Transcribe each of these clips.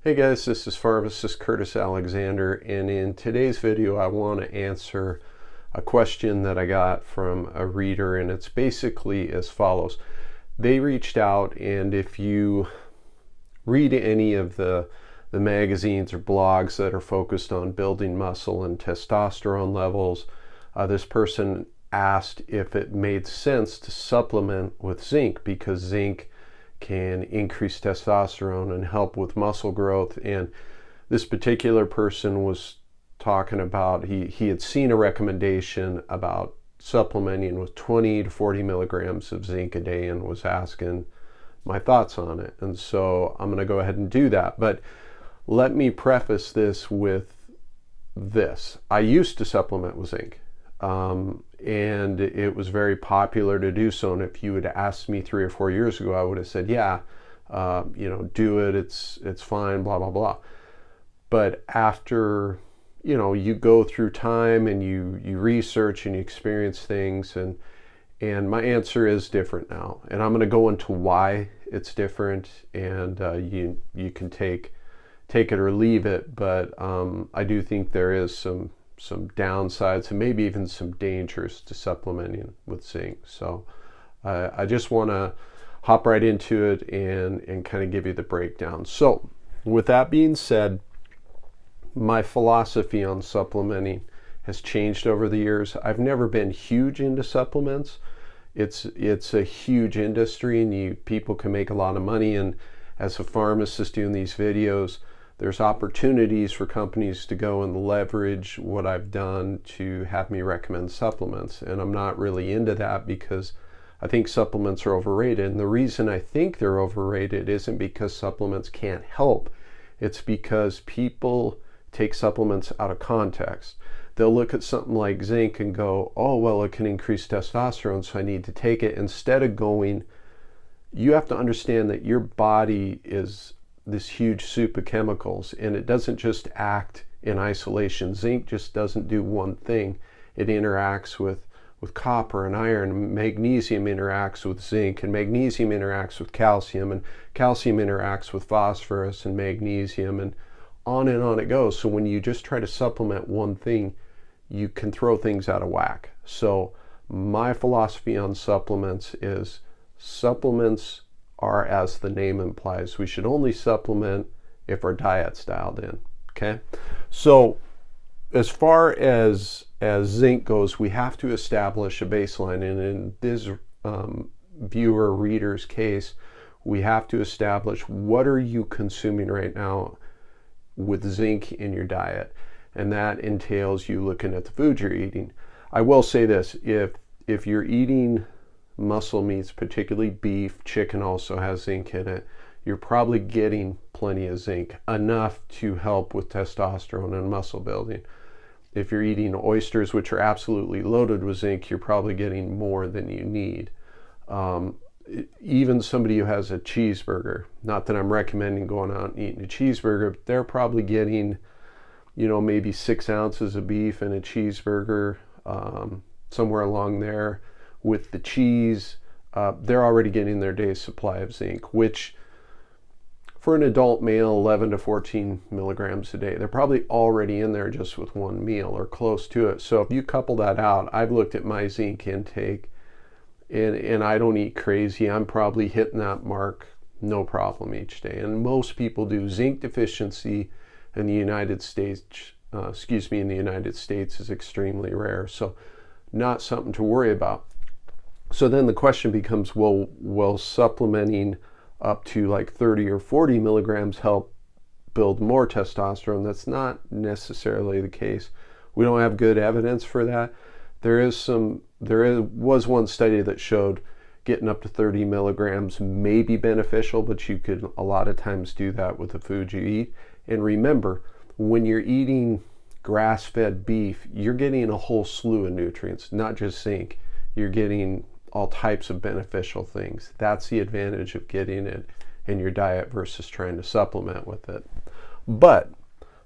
Hey guys, this is pharmacist Curtis Alexander, and in today's video I want to answer a question that I got from a reader, and it's basically as follows. They reached out, and if you read any of the magazines or blogs that are focused on building muscle and testosterone levels, this person asked if it made sense to supplement with zinc, because zinc can increase testosterone and help with muscle growth. And this particular person was talking about, he had seen a recommendation about supplementing with 20 to 40 milligrams of zinc a day and was asking my thoughts on it. And so I'm going to go ahead and do that. But let me preface this with this. I used to supplement with zinc. And it was very popular to do so. And if you had asked me 3 or 4 years ago, I would have said, yeah, do it. It's fine, blah, blah, blah. But after, you go through time and you research and you experience things, and my answer is different now. And I'm going to go into why it's different, and you can take it or leave it. But I do think there is some downsides and maybe even some dangers to supplementing with zinc. So I just want to hop right into it and kind of give you the breakdown. So with that being said, my philosophy on supplementing has changed over the years. I've never been huge into supplements. It's a huge industry, and people can make a lot of money. And as a pharmacist doing these videos, there's opportunities for companies to go and leverage what I've done to have me recommend supplements. And I'm not really into that because I think supplements are overrated. And the reason I think they're overrated isn't because supplements can't help. It's because people take supplements out of context. They'll look at something like zinc and go, oh, well, it can increase testosterone, so I need to take it. Instead of going, you have to understand that your body is this huge soup of chemicals, and it doesn't just act in isolation. Zinc just doesn't do one thing. It interacts with copper and iron. Magnesium interacts with zinc, and magnesium interacts with calcium, and calcium interacts with phosphorus and magnesium, and on it goes. So when you just try to supplement one thing, you can throw things out of whack. So my philosophy on supplements is supplements are, as the name implies, we should only supplement if our diet's dialed in. Okay, so as far as zinc goes, we have to establish a baseline, and in this reader's case, we have to establish what are you consuming right now with zinc in your diet, and that entails you looking at the food you're eating. I will say this: if you're eating muscle meats, particularly beef, chicken also has zinc in it, you're probably getting plenty of zinc, enough to help with testosterone and muscle building. If you're eating oysters, which are absolutely loaded with zinc, you're probably getting more than you need. Even somebody who has a cheeseburger, not that I'm recommending going out and eating a cheeseburger, but they're probably getting, maybe 6 ounces of beef in a cheeseburger, somewhere along there. With the cheese, they're already getting their day's supply of zinc, which for an adult male, 11 to 14 milligrams a day. They're probably already in there just with one meal or close to it. So if you couple that out, I've looked at my zinc intake, and I don't eat crazy. I'm probably hitting that mark no problem each day. And most people do. Zinc deficiency in the United States, is extremely rare. So not something to worry about. So then the question becomes, will supplementing up to like 30 or 40 milligrams help build more testosterone? That's not necessarily the case. We don't have good evidence for that. There was one study that showed getting up to 30 milligrams may be beneficial, but you could a lot of times do that with the food you eat. And remember, when you're eating grass-fed beef, you're getting a whole slew of nutrients, not just zinc. You're getting all types of beneficial things. That's the advantage of getting it in your diet versus trying to supplement with it. But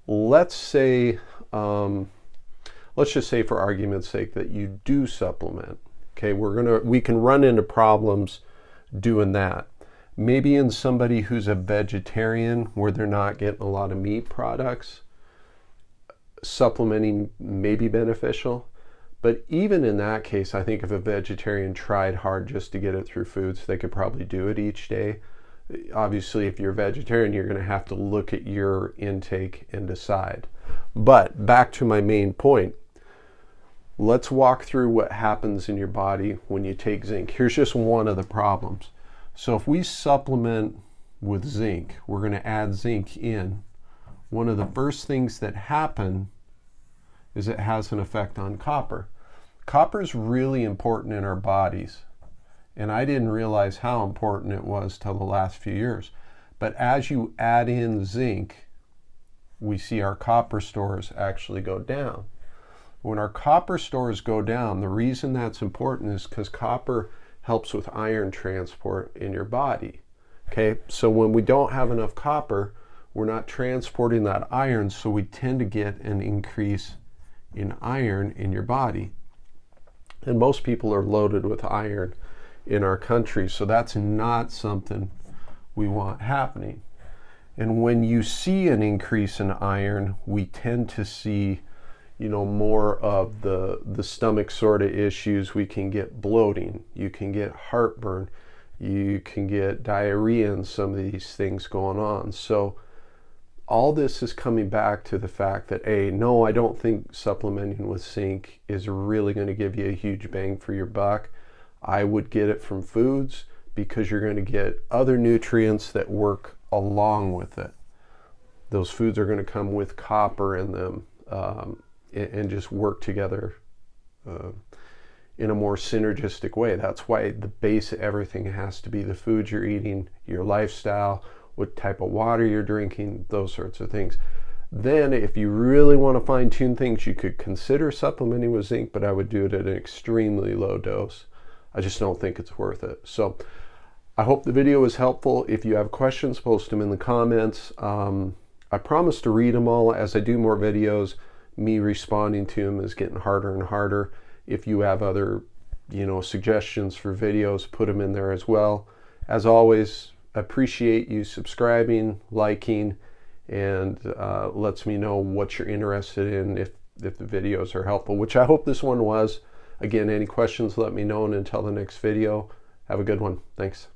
let's say, let's just say for argument's sake that you do supplement. Okay, we can run into problems doing that. Maybe in somebody who's a vegetarian where they're not getting a lot of meat products, supplementing may be beneficial. But even in that case, I think if a vegetarian tried hard just to get it through foods, they could probably do it each day. Obviously, if you're a vegetarian, you're going to have to look at your intake and decide. But back to my main point, let's walk through what happens in your body when you take zinc. Here's just one of the problems. So if we supplement with zinc, we're going to add zinc in. One of the first things that happen is it has an effect on copper. Copper is really important in our bodies, and I didn't realize how important it was till the last few years. But as you add in zinc, we see our copper stores actually go down. When our copper stores go down, the reason that's important is because copper helps with iron transport in your body. Okay, so when we don't have enough copper, we're not transporting that iron, so we tend to get an increase in iron in your body. And most people are loaded with iron in our country, so that's not something we want happening. And when you see an increase in iron, we tend to see, more of the stomach sort of issues. We can get bloating, you can get heartburn, you can get diarrhea, and some of these things going on. So all this is coming back to the fact that, no, I don't think supplementing with zinc is really going to give you a huge bang for your buck. I would get it from foods because you're going to get other nutrients that work along with it. Those foods are going to come with copper in them and just work together in a more synergistic way. That's why the base of everything has to be the foods you're eating, your lifestyle, what type of water you're drinking, those sorts of things. Then if you really want to fine tune things, you could consider supplementing with zinc, but I would do it at an extremely low dose. I just don't think it's worth it. So I hope the video was helpful. If you have questions, post them in the comments. I promise to read them all. As I do more videos, me responding to them is getting harder and harder. If you have other, suggestions for videos, put them in there as well. As always, appreciate you subscribing, liking, and lets me know what you're interested in if the videos are helpful, which I hope this one was. Again, any questions, let me know, and until the next video, have a good one. Thanks.